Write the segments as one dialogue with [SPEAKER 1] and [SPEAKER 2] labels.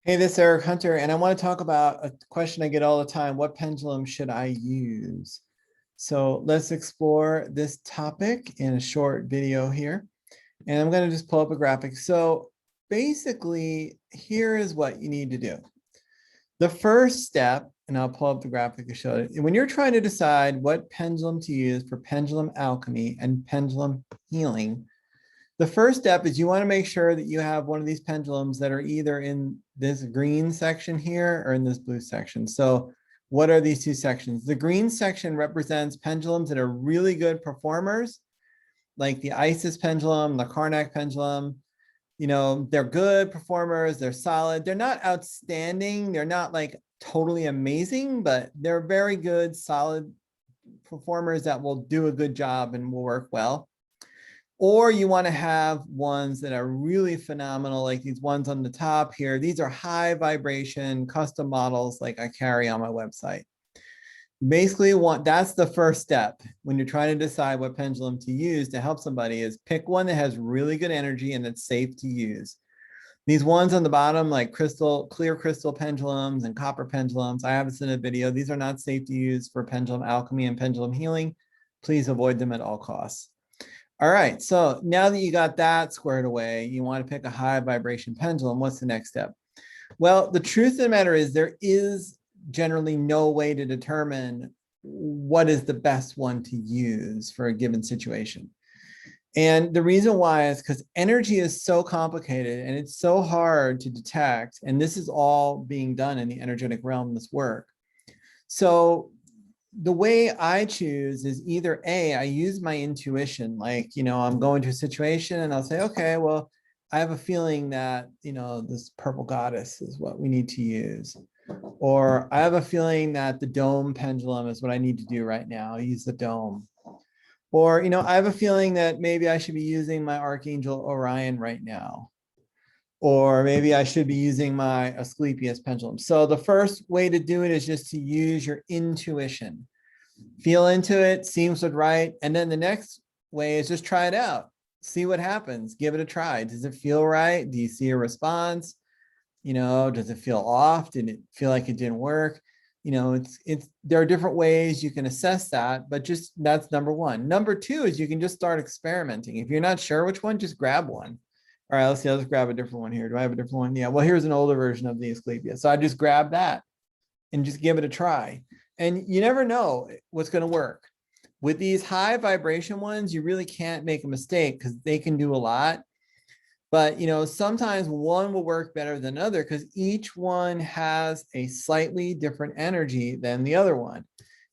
[SPEAKER 1] Hey, this is Eric Hunter, and I want to talk about a question I get all the time. What pendulum should I use? So let's explore this topic in a short video here. And I'm going to just pull up a graphic. So basically, here is what you need to do. The first step, and I'll pull up the graphic to show it. When you're trying to decide what pendulum to use for pendulum alchemy and pendulum healing, the first step is you want to make sure that you have one of these pendulums that are either in this green section here or in this blue section. So what are these two sections? The green section represents pendulums that are really good performers, like the Isis pendulum, the Karnak pendulum. You know, they're good performers, they're solid. They're not outstanding. They're not like totally amazing, but they're very good, solid performers that will do a good job and will work well. Or you want to have ones that are really phenomenal, like these ones on the top here. These are high vibration custom models like I carry on my website. Basically, that's the first step when you're trying to decide what pendulum to use to help somebody is pick one that has really good energy and that's safe to use. These ones on the bottom, like clear crystal pendulums and copper pendulums, I have this in a video. These are not safe to use for pendulum alchemy and pendulum healing. Please avoid them at all costs. All right, so now that you got that squared away, you want to pick a high vibration pendulum. What's the next step? Well, the truth of the matter is there is generally no way to determine what is the best one to use for a given situation. And the reason why is because energy is so complicated and it's so hard to detect. And this is all being done in the energetic realm, this work. So the way I choose is either A, I use my intuition, like, I'm going to a situation and I'll say, okay, well, I have a feeling that, this purple goddess is what we need to use. Or I have a feeling that the dome pendulum is what I need to do right now. I'll use the dome. Or, I have a feeling that maybe I should be using my Archangel Orion right now. Or maybe I should be using my Asclepius pendulum. So the first way to do it is just to use your intuition. Feel into it, seems right. And then the next way is just try it out. See what happens. Give it a try. Does it feel right? Do you see a response? Does it feel off? Did it feel like it didn't work? There are different ways you can assess that, but just that's number one. Number two is you can just start experimenting. If you're not sure which one, just grab one. All right, let's see. Let's grab a different one here. Do I have a different one? Yeah. Well, here's an older version of the Asclepius. So I just grab that and just give it a try. And you never know what's going to work. With these high vibration ones, you really can't make a mistake because they can do a lot. But sometimes one will work better than another because each one has a slightly different energy than the other one.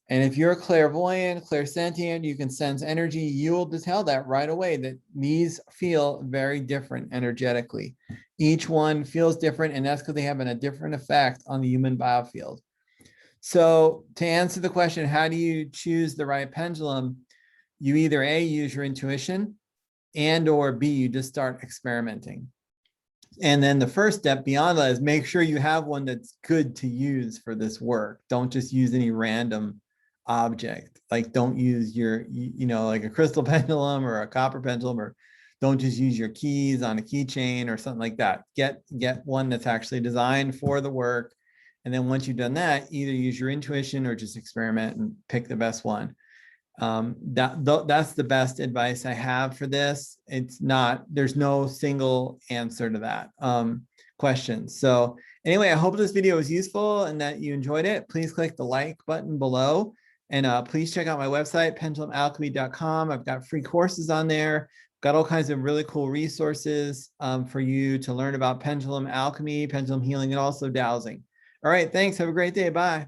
[SPEAKER 1] And if you're clairvoyant, clairsentient, you can sense energy, you will tell that right away that these feel very different energetically. Each one feels different, and that's because they have a different effect on the human biofield. So to answer the question, how do you choose the right pendulum? You either A, use your intuition, and or B, you just start experimenting. And then the first step beyond that is make sure you have one that's good to use for this work. Don't just use any random object. Like don't use your, like a crystal pendulum or a copper pendulum, or don't just use your keys on a keychain or something like that. Get one that's actually designed for the work. And then once you've done that, either use your intuition or just experiment and pick the best one. That's the best advice I have for this. There's no single answer to that question. So anyway, I hope this video was useful and that you enjoyed it. Please click the like button below. And please check out my website, pendulumalchemy.com. I've got free courses on there. Got all kinds of really cool resources for you to learn about pendulum alchemy, pendulum healing, and also dowsing. All right, thanks. Have a great day. Bye.